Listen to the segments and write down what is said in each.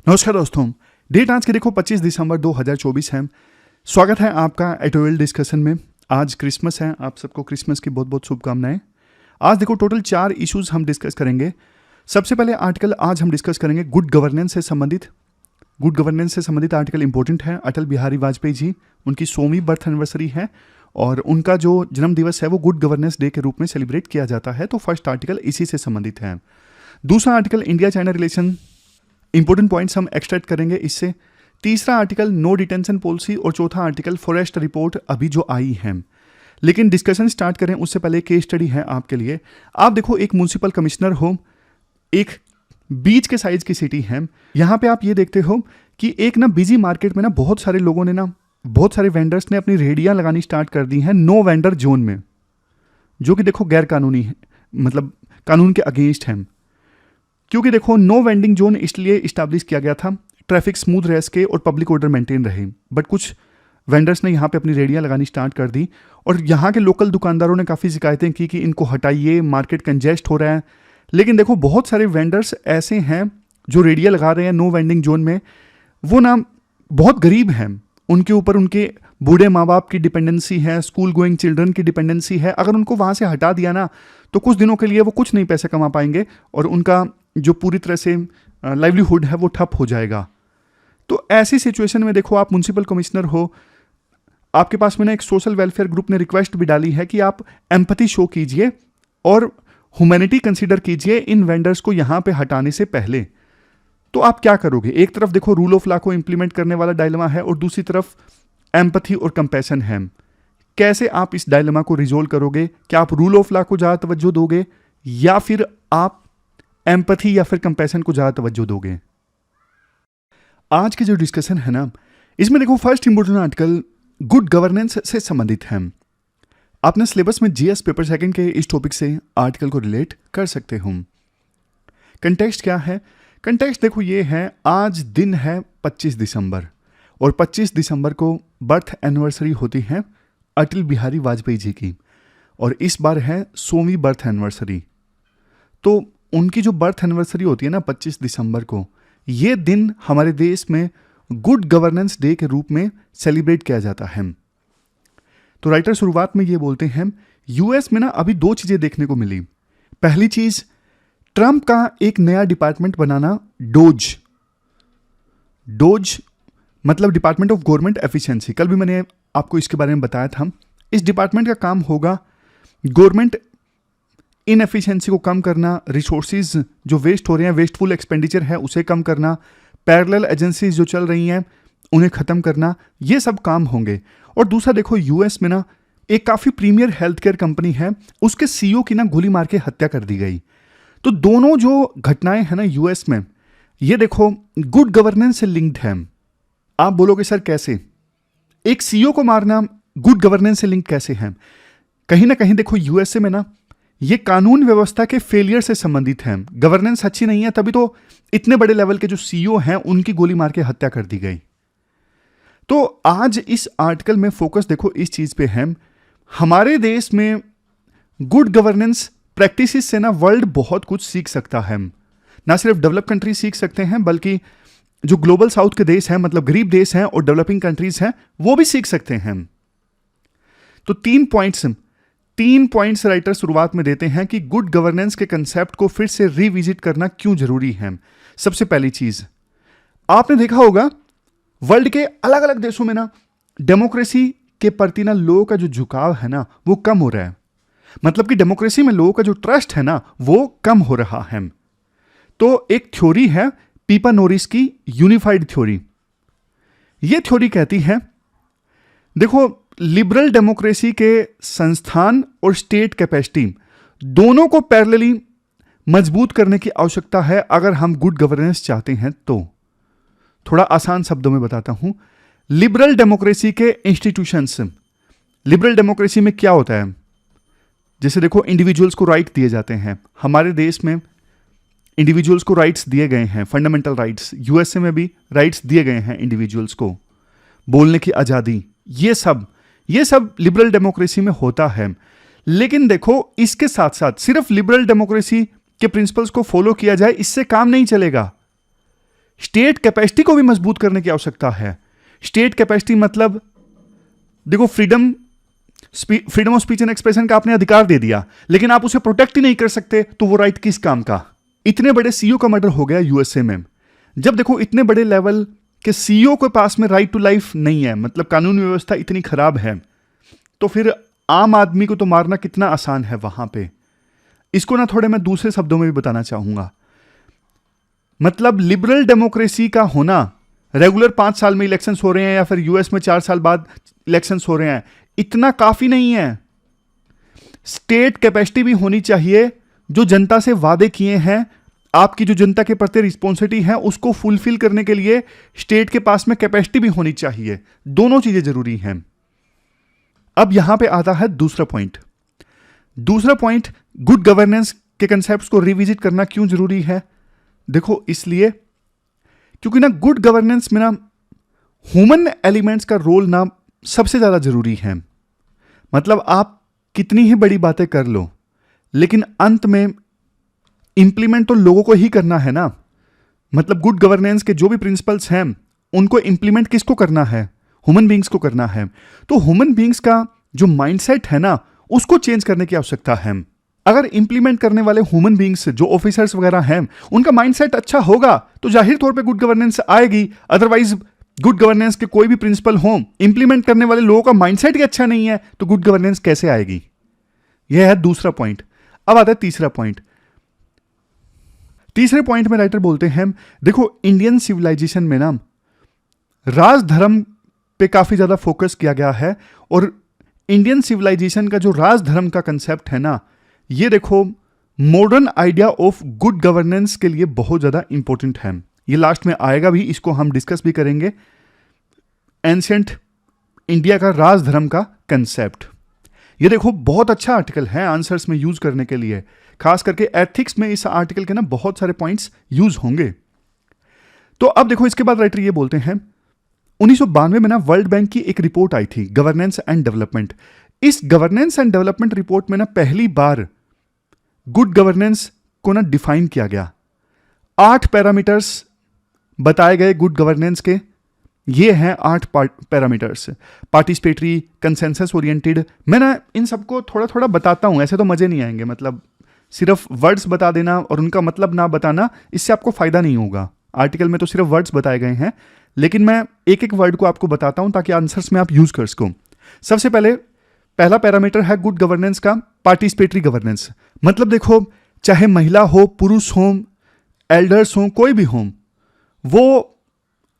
नमस्कार दोस्तों, डेट आज के देखो 25 दिसंबर 2024 है। स्वागत है आपका एटोवेल डिस्कशन में। आज क्रिसमस है, आप सबको क्रिसमस की बहुत बहुत शुभकामनाएं। आज देखो टोटल 4 इश्यूज हम डिस्कस करेंगे। सबसे पहले आर्टिकल आज हम डिस्कस करेंगे गुड गवर्नेंस से संबंधित। गुड गवर्नेंस से संबंधित आर्टिकल इंपॉर्टेंट है। अटल बिहारी वाजपेयी जी, उनकी 100वीं बर्थ एनिवर्सरी है और उनका जो जन्म दिवस है वो गुड गवर्नेंस डे के रूप में सेलिब्रेट किया जाता है। तो फर्स्ट आर्टिकल इसी से संबंधित है। दूसरा article India China relation, important points हम एक्सट्रैक्ट करेंगे इससे। तीसरा आर्टिकल नो डिटेंशन पॉलिसी और चौथा आर्टिकल फॉरेस्ट रिपोर्ट अभी जो आई है। लेकिन डिस्कशन स्टार्ट करें उससे पहले केस स्टडी है आपके लिए। आप देखो, एक म्युनिसिपल कमिश्नर हो, एक बीच के साइज की सिटी है। यहाँ पे आप ये देखते हो कि एक ना बिजी मार्केट में ना बहुत सारे लोगों ने ना, बहुत सारे वेंडर्स ने अपनी रेहड़ियाँ लगानी स्टार्ट कर दी हैं नो वेंडर जोन में, जो कि देखो गैर कानूनी है, मतलब कानून के अगेंस्ट है। क्योंकि देखो नो वेंडिंग जोन इसलिए इस्टेब्लिश किया गया था ट्रैफिक स्मूथ रह सके और पब्लिक ऑर्डर मेंटेन रहे। बट कुछ वेंडर्स ने यहाँ पे अपनी रेहड़ियाँ लगानी स्टार्ट कर दी और यहाँ के लोकल दुकानदारों ने काफ़ी शिकायतें की कि इनको हटाइए, मार्केट कंजेस्ट हो रहा है। लेकिन देखो बहुत सारे वेंडर्स ऐसे हैं जो रेहड़ियाँ लगा रहे हैं नो वेंडिंग जोन में, वो ना बहुत गरीब हैं। उनके ऊपर उनके बूढ़े माँ बाप की डिपेंडेंसी है, स्कूल गोइंग चिल्ड्रन की डिपेंडेंसी है। अगर उनको वहाँ से हटा दिया ना तो कुछ दिनों के लिए वो कुछ नहीं पैसे कमा पाएंगे और उनका जो पूरी तरह से लाइवलीहुड है वो ठप हो जाएगा। तो ऐसी सिचुएशन में देखो, आप म्युनिसिपल कमिश्नर हो, आपके पास में ना एक सोशल वेलफेयर ग्रुप ने रिक्वेस्ट भी डाली है कि आप एम्पैथी शो कीजिए और ह्यूमैनिटी कंसीडर कीजिए इन वेंडर्स को यहाँ पे हटाने से पहले। तो आप क्या करोगे? एक तरफ देखो रूल ऑफ लॉ को इंप्लीमेंट करने वाला डायलेमा है और दूसरी तरफ एम्पैथी और कंपैशन है। कैसे आप इस डायलेमा को रिजोल्व करोगे? क्या आप रूल ऑफ लॉ को ज़्यादा तवज्जो दोगे या फिर आप एम्पैथी या फिर कंपैशन को ज़्यादा तवज्जो दोगे? आज की जो डिस्कशन है ना, इसमें देखो first important article good governance से संबंधित है। आपने सिलेबस में जीएस पेपर सेकंड के इस टॉपिक से आर्टिकल को रिलेट कर सकते हो। कंटेक्स्ट क्या है? कंटेक्स्ट देखो ये है, आज दिन है 25 दिसंबर और 25 दिसंबर को बर्थ एनिवर्सरी होती है अटल बिहारी वाजपेयी जी की और इस बार है 100वीं बर्थ एनिवर्सरी। तो उनकी जो बर्थ एनिवर्सरी होती है ना 25 दिसंबर को, ये दिन हमारे देश में गुड गवर्नेंस डे के रूप में सेलिब्रेट किया जाता है। तो राइटर शुरुआत में ये बोलते हैं, यूएस में ना अभी 2 चीजें देखने को मिली। पहली चीज, ट्रंप का एक नया डिपार्टमेंट बनाना, डोज मतलब डिपार्टमेंट ऑफ गवर्नमेंट एफिशिएंसी। कल भी मैंने आपको इसके बारे में बताया था। इस डिपार्टमेंट का काम होगा गवर्नमेंट इनएफिशिएंसी को कम करना, रिसोर्सेज जो वेस्ट हो रहे हैं, वेस्टफुल एक्सपेंडिचर है उसे कम करना, पैरेलल एजेंसीज जो चल रही हैं उन्हें खत्म करना, ये सब काम होंगे। और दूसरा देखो, यूएस में ना एक काफी प्रीमियर हेल्थ केयर कंपनी है, उसके सीईओ की ना गोली मार के हत्या कर दी गई। तो दोनों जो घटनाएं हैं ना यूएस में, ये देखो गुड गवर्नेंस से लिंक्ड है। आप बोलोगे सर कैसे? एक सीईओ को मारना गुड गवर्नेंस से लिंक कैसे है? कहीं ना कहीं देखो यूएसए में ना ये कानून व्यवस्था के फेलियर से संबंधित है। गवर्नेंस अच्छी नहीं है, तभी तो इतने बड़े लेवल के जो सीईओ हैं उनकी गोली मार के हत्या कर दी गई। तो आज इस आर्टिकल में फोकस देखो इस चीज पे है, हमारे देश में गुड गवर्नेंस प्रैक्टिसेस से ना वर्ल्ड बहुत कुछ सीख सकता है। ना सिर्फ डेवलप कंट्री सीख सकते हैं, बल्कि जो ग्लोबल साउथ के देश हैं, मतलब गरीब देश हैं और डेवलपिंग कंट्रीज हैं, वो भी सीख सकते हैं। तो 3 पॉइंट्स राइटर शुरुआत में देते हैं कि गुड गवर्नेंस के कंसेप्ट को फिर से रिविजिट करना क्यों जरूरी है। सबसे पहली चीज, आपने देखा होगा वर्ल्ड के अलग अलग देशों में ना डेमोक्रेसी के प्रति ना लोगों का जो झुकाव है ना वो कम हो रहा है। मतलब कि डेमोक्रेसी में लोगों का जो ट्रस्ट है ना वो कम हो रहा है। तो एक थ्योरी है पीपा नोरिस की यूनिफाइड थ्योरी। ये थ्योरी कहती है, देखो लिबरल डेमोक्रेसी के संस्थान और स्टेट कैपेसिटी दोनों को पैरेलली मजबूत करने की आवश्यकता है अगर हम गुड गवर्नेंस चाहते हैं। तो थोड़ा आसान शब्दों में बताता हूं, लिबरल डेमोक्रेसी के इंस्टीट्यूशंस, लिबरल डेमोक्रेसी में क्या होता है? जैसे देखो इंडिविजुअल्स को राइट दिए जाते हैं, हमारे देश में इंडिविजुअल्स को राइट्स दिए गए हैं, फंडामेंटल राइट्स। यूएसए में भी राइट्स दिए गए हैं इंडिविजुअल्स को, बोलने की आज़ादी, ये सब लिबरल डेमोक्रेसी में होता है। लेकिन देखो इसके साथ साथ सिर्फ लिबरल डेमोक्रेसी के प्रिंसिपल्स को फॉलो किया जाए इससे काम नहीं चलेगा। स्टेट कैपेसिटी को भी मजबूत करने की आवश्यकता है। स्टेट कैपेसिटी मतलब देखो, freedom of speech and expression का आपने अधिकार दे दिया, लेकिन आप उसे प्रोटेक्ट ही नहीं कर सकते, तो वो राइट किस काम का? इतने बड़े सीईओ का मर्डर हो गया यूएसए में। जब देखो इतने बड़े लेवल के सीईओ के पास में राइट टू लाइफ नहीं है, मतलब कानून व्यवस्था इतनी खराब है, तो फिर आम आदमी को तो मारना कितना आसान है वहां पे। इसको ना थोड़े मैं दूसरे शब्दों में भी बताना चाहूंगा। मतलब लिबरल डेमोक्रेसी का होना, रेगुलर 5 साल में इलेक्शंस हो रहे हैं या फिर यूएस में 4 साल बाद इलेक्शंस हो रहे हैं, इतना काफी नहीं है। स्टेट कैपेसिटी भी होनी चाहिए। जो जनता से वादे किए हैं, आपकी जो जनता के प्रति रिस्पॉन्सिबिलिटी है, उसको फुलफिल करने के लिए स्टेट के पास में कैपेसिटी भी होनी चाहिए। दोनों चीजें जरूरी हैं। अब यहां पे आता है दूसरा पॉइंट। दूसरा पॉइंट, गुड गवर्नेंस के कंसेप्ट्स को रिविजिट करना क्यों जरूरी है? देखो इसलिए क्योंकि ना गुड गवर्नेंस में ना ह्यूमन एलिमेंट्स का रोल ना सबसे ज्यादा जरूरी है। मतलब आप कितनी ही बड़ी बातें कर लो, लेकिन अंत में इंप्लीमेंट तो लोगों को ही करना है ना। मतलब गुड गवर्नेंस के जो भी प्रिंसिपल्स हैं, उनको इंप्लीमेंट किसको करना है? ह्यूमन बींग्स को करना है। तो ह्यूमन बींग्स का जो माइंडसेट है ना, उसको चेंज करने की आवश्यकता है। अगर इंप्लीमेंट करने वाले ह्यूमन बींग्स, जो ऑफिसर्स वगैरह हैं, उनका माइंडसेट अच्छा होगा तो जाहिर तौर पे गुड गवर्नेंस आएगी। अदरवाइज गुड गवर्नेंस के कोई भी प्रिंसिपल हो, इंप्लीमेंट करने वाले लोगों का माइंडसेट ही अच्छा नहीं है, तो गुड गवर्नेंस कैसे आएगी? यह है दूसरा पॉइंट। अब आता है तीसरा पॉइंट। तीसरे पॉइंट में राइटर बोलते हैं, देखो इंडियन सिविलाइजेशन में ना राजधर्म पे काफी ज्यादा फोकस किया गया है, और इंडियन सिविलाइजेशन का जो राजधर्म का कंसेप्ट है ना, ये देखो modern idea of good governance के लिए बहुत ज्यादा इंपॉर्टेंट है। ये लास्ट में आएगा भी, इसको हम डिस्कस भी करेंगे। एंशिएंट इंडिया का राजधर्म का कंसेप्ट, ये देखो बहुत अच्छा आर्टिकल है आंसर्स में यूज करने के लिए। खास करके एथिक्स में इस आर्टिकल के ना बहुत सारे पॉइंट्स यूज होंगे। तो अब देखो इसके बाद राइटर ये बोलते हैं, 1992 में ना वर्ल्ड बैंक की एक रिपोर्ट आई थी, गवर्नेंस एंड डेवलपमेंट। इस गवर्नेंस एंड डेवलपमेंट रिपोर्ट में ना पहली बार गुड गवर्नेंस को ना डिफाइन किया गया। 8 पैरामीटर्स बताए गए गुड गवर्नेंस के। ये हैं 8 पैरामीटर्स। Participatory, consensus oriented. मैं ना इन सबको थोड़ा थोड़ा बताता हूं, ऐसे तो मजे नहीं आएंगे। मतलब सिर्फ वर्ड्स बता देना और उनका मतलब ना बताना, इससे आपको फायदा नहीं होगा। आर्टिकल में तो सिर्फ वर्ड्स बताए गए हैं, लेकिन मैं एक एक वर्ड को आपको बताता हूं ताकि आंसर्स में आप यूज कर सको। सबसे पहले पहला पैरामीटर है गुड गवर्नेंस का, पार्टिसिपेटरी गवर्नेंस। मतलब देखो, चाहे महिला हो, पुरुष हो, एल्डर्स हो, कोई भी हो, वो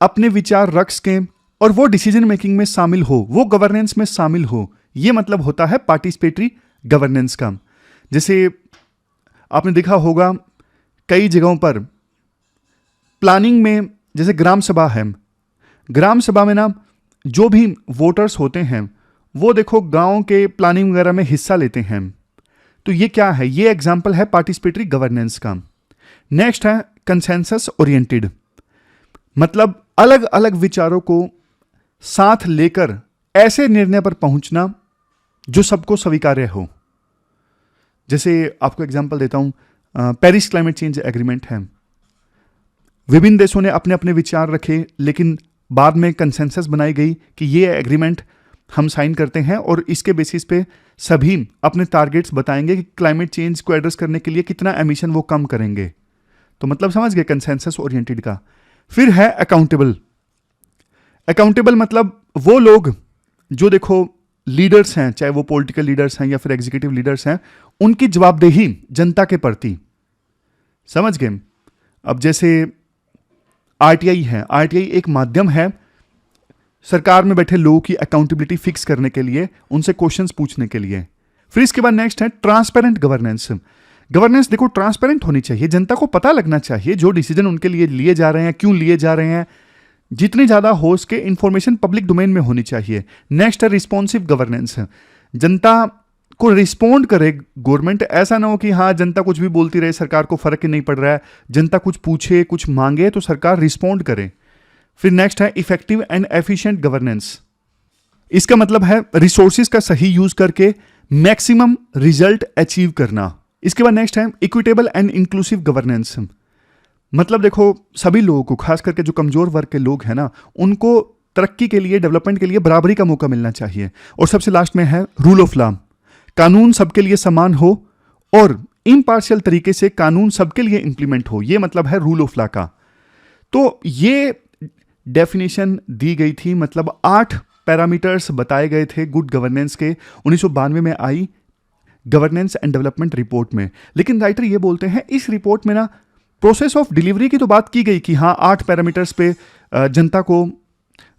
अपने विचार रख सकें और वो डिसीजन मेकिंग में शामिल हो, वो गवर्नेंस में शामिल हो। ये मतलब होता है पार्टिसिपेटरी गवर्नेंस का। जैसे आपने देखा होगा कई जगहों पर प्लानिंग में, जैसे ग्राम सभा है, ग्राम सभा में ना जो भी वोटर्स होते हैं, वो देखो गांव के प्लानिंग वगैरह में हिस्सा लेते हैं। तो ये क्या है? ये एग्जाम्पल है पार्टिसिपेटरी गवर्नेंस का। नेक्स्ट है कंसेंसस ओरिएंटेड। मतलब अलग अलग विचारों को साथ लेकर ऐसे निर्णय पर पहुंचना जो सबको स्वीकार्य हो। जैसे आपको एग्जांपल देता हूं, पेरिस क्लाइमेट चेंज एग्रीमेंट है। विभिन्न देशों ने अपने अपने विचार रखे, लेकिन बाद में कंसेंसस बनाई गई कि ये एग्रीमेंट हम साइन करते हैं और इसके बेसिस पे सभी अपने टारगेट्स बताएंगे कि क्लाइमेट चेंज को एड्रेस करने के लिए कितना एमिशन वो कम करेंगे। तो मतलब समझ गए कंसेंसस ओरिएंटेड का। फिर है अकाउंटेबल। अकाउंटेबल मतलब वो लोग जो देखो लीडर्स हैं, चाहे वो पॉलिटिकल लीडर्स हैं या फिर एग्जीक्यूटिव लीडर्स हैं, उनकी जवाबदेही जनता के प्रति। समझ गए? अब जैसे आरटीआई है, आरटीआई एक माध्यम है सरकार में बैठे लोगों की अकाउंटेबिलिटी फिक्स करने के लिए, उनसे क्वेश्चंस पूछने के लिए। फिर इसके बाद नेक्स्ट है ट्रांसपेरेंट गवर्नेंस। गवर्नेंस देखो ट्रांसपेरेंट होनी चाहिए, जनता को पता लगना चाहिए जो डिसीजन उनके लिए लिए जा रहे हैं, क्यों लिए जा रहे हैं। जितनी ज्यादा हो सके इंफॉर्मेशन पब्लिक डोमेन में होनी चाहिए। नेक्स्ट है रिस्पॉन्सिव गवर्नेंस। जनता को रिस्पॉन्ड करे गवर्नमेंट, ऐसा ना हो कि हाँ जनता कुछ भी बोलती रहे, सरकार को फर्क ही नहीं पड़ रहा है। जनता कुछ पूछे, कुछ मांगे तो सरकार रिस्पॉन्ड करे। फिर नेक्स्ट है इफेक्टिव एंड एफिशिएंट गवर्नेंस। इसका मतलब है रिसोर्सेज का सही यूज करके मैक्सिमम रिजल्ट अचीव करना। इसके बाद नेक्स्ट है इक्विटेबल एंड इंक्लूसिव गवर्नेंस। मतलब देखो, सभी लोगों को, खास करके जो कमजोर वर्ग के लोग हैं ना, उनको तरक्की के लिए, डेवलपमेंट के लिए बराबरी का मौका मिलना चाहिए। और सबसे लास्ट में है रूल ऑफ लॉ, कानून सबके लिए समान हो और इम्पार्शियल तरीके से कानून सबके लिए इंप्लीमेंट हो, ये मतलब है रूल ऑफ लॉ का। तो ये डेफिनेशन दी गई थी, मतलब 8 पैरामीटर्स बताए गए थे गुड गवर्नेंस के, 1992 में आई गवर्नेंस एंड डेवलपमेंट रिपोर्ट में। लेकिन राइटर ये बोलते हैं इस रिपोर्ट में ना प्रोसेस ऑफ डिलीवरी की तो बात की गई कि हाँ 8 पैरामीटर्स पे जनता को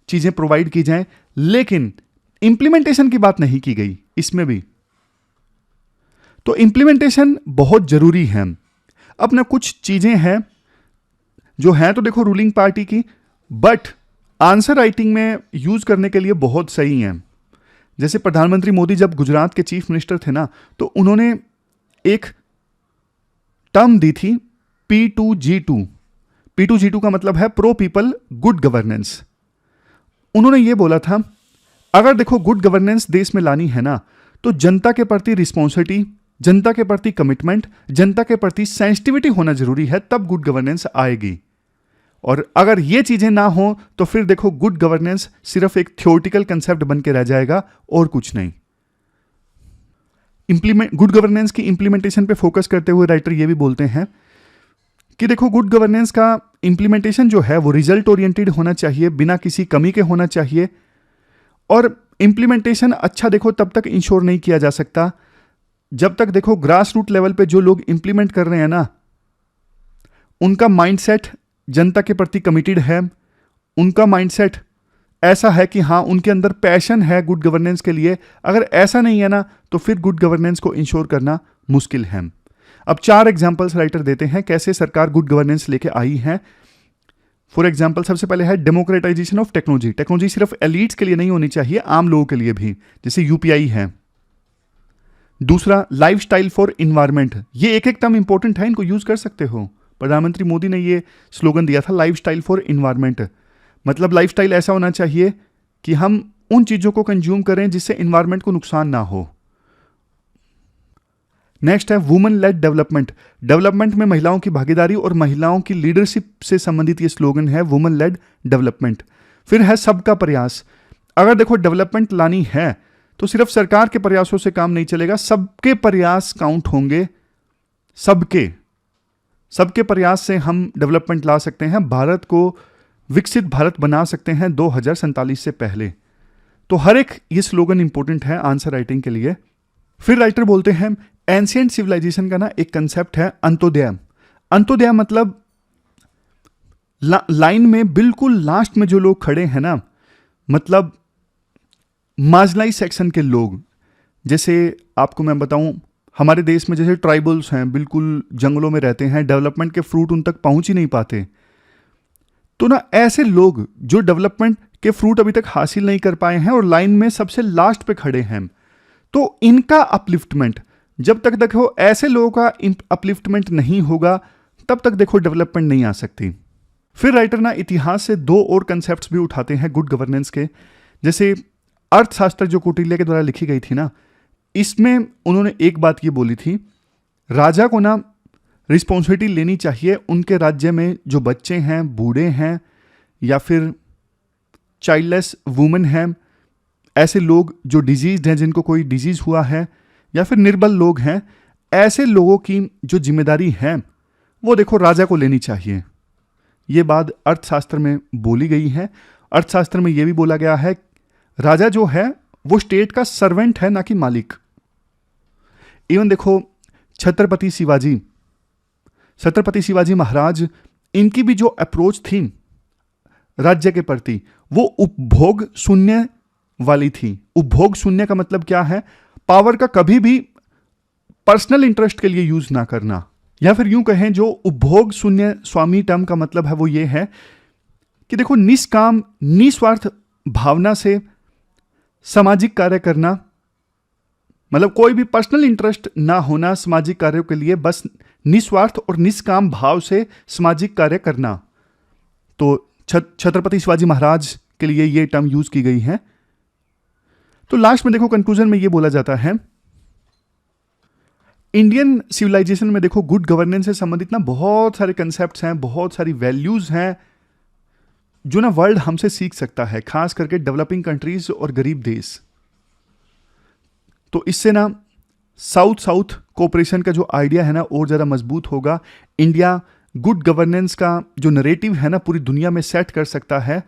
चीजें प्रोवाइड की जाएं, लेकिन इंप्लीमेंटेशन की बात नहीं की गई इसमें भी। तो इंप्लीमेंटेशन बहुत जरूरी है। अब ना कुछ चीजें हैं जो हैं तो देखो रूलिंग पार्टी की, बट आंसर राइटिंग में यूज करने के लिए बहुत सही हैं। जैसे प्रधानमंत्री मोदी जब गुजरात के चीफ मिनिस्टर थे ना, तो उन्होंने एक टर्म दी थी P2G2। P2G2 का मतलब है प्रो पीपल गुड गवर्नेंस। उन्होंने ये बोला था अगर देखो गुड गवर्नेंस देश में लानी है ना, तो जनता के प्रति रिस्पॉन्सिबिलिटी, जनता के प्रति कमिटमेंट, जनता के प्रति सेंसिटिविटी होना जरूरी है, तब गुड गवर्नेंस आएगी। और अगर ये चीजें ना हो तो फिर देखो गुड गवर्नेंस सिर्फ एक थियोरेटिकल कंसेप्ट बन के रह जाएगा और कुछ नहीं। गुड गवर्नेंस की इंप्लीमेंटेशन पे फोकस करते हुए राइटर ये भी बोलते हैं कि देखो गुड गवर्नेंस का इंप्लीमेंटेशन जो है वो रिजल्ट ओरिएंटेड होना चाहिए, बिना किसी कमी के होना चाहिए। और इंप्लीमेंटेशन अच्छा देखो तब तक इंश्योर नहीं किया जा सकता जब तक देखो ग्रास रूट लेवल पे जो लोग इंप्लीमेंट कर रहे हैं ना, उनका माइंडसेट जनता के प्रति कमिटेड है, उनका माइंडसेट ऐसा है कि हाँ उनके अंदर पैशन है गुड गवर्नेंस के लिए। अगर ऐसा नहीं है ना, तो फिर गुड गवर्नेंस को इंश्योर करना मुश्किल है। अब 4 एग्जांपल्स राइटर देते हैं कैसे सरकार गुड गवर्नेंस लेके आई है। फॉर एग्जांपल सबसे पहले है डेमोक्रेटाइजेशन ऑफ टेक्नोलॉजी। टेक्नोलॉजी सिर्फ एलीट्स के लिए नहीं होनी चाहिए, आम लोगों के लिए भी, जैसे यूपीआई है। दूसरा लाइफस्टाइल फॉर इन्वायरमेंट। ये एक टर्म इंपॉर्टेंट है, इनको यूज कर सकते हो। प्रधानमंत्री मोदी ने ये स्लोगन दिया था लाइफस्टाइल फॉर इन्वायरमेंट। मतलब लाइफस्टाइल ऐसा होना चाहिए कि हम उन चीजों को कंज्यूम करें जिससे इन्वायरमेंट को नुकसान ना हो। नेक्स्ट है वुमेन लेड डेवलपमेंट। डेवलपमेंट में महिलाओं की भागीदारी और महिलाओं की लीडरशिप से संबंधित ये स्लोगन है, वुमेन लेड डेवलपमेंट। फिर है सबका प्रयास। अगर देखो डेवलपमेंट लानी है तो सिर्फ सरकार के प्रयासों से काम नहीं चलेगा, सबके प्रयास काउंट होंगे। सबके प्रयास से हम डेवलपमेंट ला सकते हैं, भारत को विकसित भारत बना सकते हैं 2047 से पहले। तो हर एक ये स्लोगन इंपॉर्टेंट है आंसर राइटिंग के लिए। फिर राइटर बोलते हैं एंशिएंट सिविलाइजेशन का ना एक कंसेप्ट है अंत्योदय। अंत्योदय मतलब लाइन में बिल्कुल लास्ट में जो लोग खड़े हैं ना, मतलब मार्जिनलाइज सेक्शन के लोग। जैसे आपको मैं बताऊं, हमारे देश में जैसे ट्राइबल्स हैं, बिल्कुल जंगलों में रहते हैं, डेवलपमेंट के फ्रूट उन तक पहुंच ही नहीं पाते। तो ना ऐसे लोग जो डेवलपमेंट के फ्रूट अभी तक हासिल नहीं कर पाए हैं और लाइन में सबसे लास्ट पे खड़े हैं, तो इनका अपलिफ्टमेंट, जब तक देखो ऐसे लोगों का अपलिफ्टमेंट नहीं होगा तब तक देखो डेवलपमेंट नहीं आ सकती। फिर राइटर ना इतिहास से 2 और कंसेप्ट्स भी उठाते हैं गुड गवर्नेंस के। जैसे अर्थशास्त्र जो कौटिल्य के द्वारा लिखी गई थी ना, इसमें उन्होंने एक बात ये बोली थी, राजा को ना रिस्पॉन्सिबिलिटी लेनी चाहिए उनके राज्य में जो बच्चे हैं, बूढ़े हैं या फिर चाइल्डलेस वुमेन हैं, ऐसे लोग जो डिजीज हैं, जिनको कोई डिजीज हुआ है, या फिर निर्बल लोग हैं, ऐसे लोगों की जो जिम्मेदारी है वो देखो राजा को लेनी चाहिए। ये बात अर्थशास्त्र में बोली गई है। अर्थशास्त्र में यह भी बोला गया है राजा जो है वो स्टेट का सर्वेंट है, ना कि मालिक। इवन देखो छत्रपति शिवाजी महाराज, इनकी भी जो अप्रोच थी राज्य के प्रति वो उपभोग शून्य वाली थी। उपभोग शून्य का मतलब क्या है? पावर का कभी भी पर्सनल इंटरेस्ट के लिए यूज ना करना, या फिर यूं कहें जो उपभोग शून्य स्वामी टर्म का मतलब है वो ये है कि देखो निष्काम निस्वार्थ भावना से सामाजिक कार्य करना, मतलब कोई भी पर्सनल इंटरेस्ट ना होना सामाजिक कार्यों के लिए, बस निस्वार्थ और निष्काम भाव से सामाजिक कार्य करना। तो छत्रपति शिवाजी महाराज के लिए ये टर्म यूज की गई है। तो लास्ट में देखो कंक्लूजन में ये बोला जाता है इंडियन सिविलाइजेशन में देखो गुड गवर्नेंस से संबंधित ना बहुत सारे कंसेप्ट्स हैं, बहुत सारी वैल्यूज हैं जो ना वर्ल्ड हमसे सीख सकता है, खास करके डेवलपिंग कंट्रीज और गरीब देश। तो इससे ना साउथ साउथ कोऑपरेशन का जो आइडिया है ना और ज़्यादा मजबूत होगा। इंडिया गुड गवर्नेंस का जो नरेटिव है ना पूरी दुनिया में सेट कर सकता है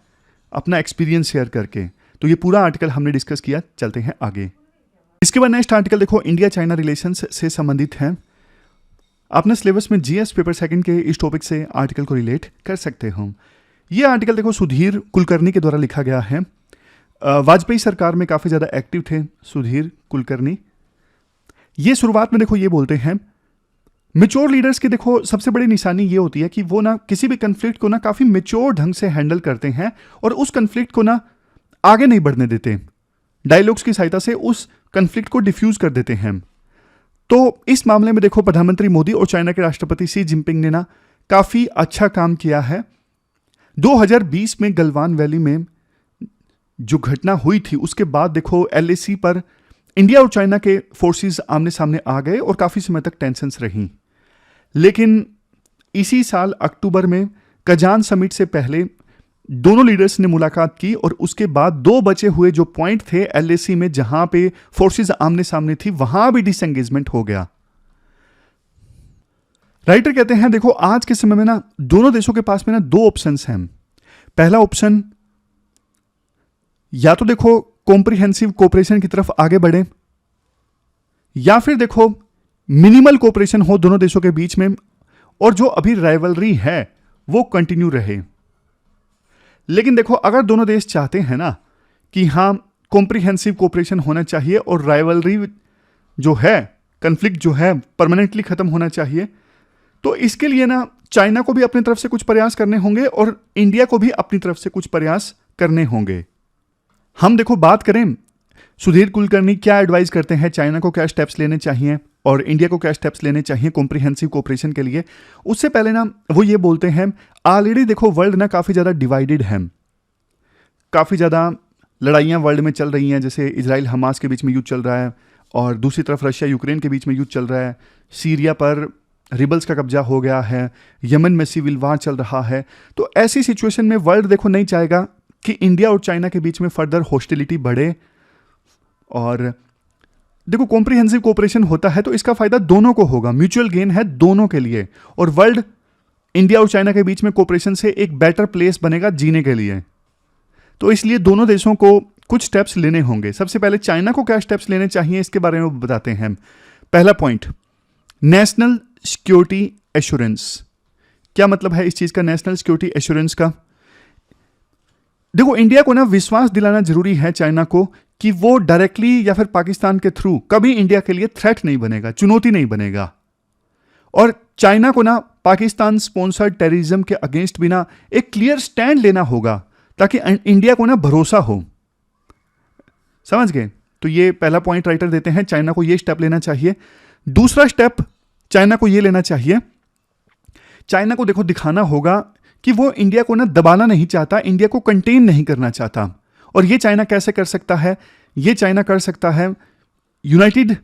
अपना एक्सपीरियंस शेयर करके। तो ये पूरा आर्टिकल हमने डिस्कस किया, चलते हैं आगे। इसके बाद नेक्स्ट आर्टिकल देखो इंडिया चाइना रिलेशंस से संबंधित है। आपने सिलेबस में जीएस पेपर सेकंड के इस टॉपिक से आर्टिकल को रिलेट कर सकते हो। ये आर्टिकल देखो सुधीर कुलकर्णी के द्वारा लिखा गया है। वाजपेयी सरकार में काफ़ी ज़्यादा एक्टिव थे सुधीर कुलकर्णी। ये शुरुआत में देखो ये बोलते हैं मेच्योर लीडर्स की देखो सबसे बड़ी निशानी ये होती है कि वो ना किसी भी कन्फ्लिक्ट को ना काफ़ी मेच्योर ढंग से हैंडल करते हैं और उस कन्फ्लिक्ट को ना आगे नहीं बढ़ने देते, डायलॉग्स की सहायता से उस कन्फ्लिक्ट को डिफ्यूज कर देते हैं। तो इस मामले में देखो प्रधानमंत्री मोदी और चाइना के राष्ट्रपति शी जिनपिंग ने ना काफ़ी अच्छा काम किया है। 2020 में गलवान वैली में जो घटना हुई थी उसके बाद देखो एलएसी पर इंडिया और चाइना के फोर्सेस आमने सामने आ गए और काफ़ी समय तक टेंशंस रहीं। लेकिन इसी साल अक्टूबर में कजान समिट से पहले दोनों लीडर्स ने मुलाकात की और उसके बाद दो बचे हुए जो पॉइंट थे एलएसी में जहां पे फोर्सेस आमने सामने थी वहां भी डिसएंगेजमेंट हो गया। राइटर कहते हैं देखो आज के समय में ना दोनों देशों के पास में ना दो ऑप्शंस हैं। पहला ऑप्शन या तो देखो कॉम्प्रिहेंसिव कोऑपरेशन की तरफ आगे बढ़े या फिर देखो मिनिमल कोऑपरेशन हो दोनों देशों के बीच में और जो अभी राइवलरी है वो कंटिन्यू रहे। लेकिन देखो अगर दोनों देश चाहते हैं ना कि हाँ कॉम्प्रिहेंसिव कोऑपरेशन होना चाहिए और राइवलरी जो है कन्फ्लिक्ट जो है परमानेंटली खत्म होना चाहिए, तो इसके लिए ना चाइना को भी अपनी तरफ से कुछ प्रयास करने होंगे और इंडिया को भी अपनी तरफ से कुछ प्रयास करने होंगे। हम देखो बात करें सुधीर कुलकर्णी क्या एडवाइस करते हैं, चाइना को क्या स्टेप्स लेने चाहिए और इंडिया को क्या स्टेप्स लेने चाहिए कॉम्प्रिहेंसिव कोऑपरेशन के लिए। उससे पहले ना वो ये बोलते हैं ऑलरेडी देखो वर्ल्ड ना काफ़ी ज़्यादा डिवाइडेड है, काफ़ी ज़्यादा लड़ाइयाँ वर्ल्ड में चल रही हैं, जैसे इजराइल हमास के बीच में युद्ध चल रहा है और दूसरी तरफ रशिया यूक्रेन के बीच में युद्ध चल रहा है, सीरिया पर रिबल्स का कब्जा हो गया है, यमन में सिविल वार चल रहा है। तो ऐसी सिचुएशन में वर्ल्ड देखो नहीं चाहेगा कि इंडिया और चाइना के बीच में फर्दर हॉस्टिलिटी बढ़े। और देखो कॉम्प्रिहेंसिव कोऑपरेशन होता है तो इसका फायदा दोनों को होगा, म्यूचुअल गेन है दोनों के लिए और वर्ल्ड इंडिया और चाइना के बीच में कोऑपरेशन से एक बेटर प्लेस बनेगा जीने के लिए। तो इसलिए दोनों देशों को कुछ स्टेप्स लेने होंगे। सबसे पहले चाइना को क्या स्टेप्स लेने चाहिए इसके बारे में बताते हैं। पहला पॉइंट नेशनल सिक्योरिटी एश्योरेंस। क्या मतलब है इस चीज का नेशनल सिक्योरिटी एश्योरेंस का? देखो इंडिया को ना विश्वास दिलाना जरूरी है चाइना को कि वो डायरेक्टली या फिर पाकिस्तान के थ्रू कभी इंडिया के लिए थ्रेट नहीं बनेगा, चुनौती नहीं बनेगा। और चाइना को ना पाकिस्तान स्पॉन्सर्ड टेररिज्म के अगेंस्ट भी ना एक क्लियर स्टैंड लेना होगा ताकि इंडिया को ना भरोसा हो। समझ गए? तो ये पहला पॉइंट राइटर देते हैं, चाइना को ये स्टेप लेना चाहिए। दूसरा स्टेप चाइना को ये लेना चाहिए, चाइना को देखो दिखाना होगा कि वो इंडिया को ना दबाना नहीं चाहता, इंडिया को कंटेन नहीं करना चाहता। और ये चाइना कैसे कर सकता है? ये चाइना कर सकता है यूनाइटेड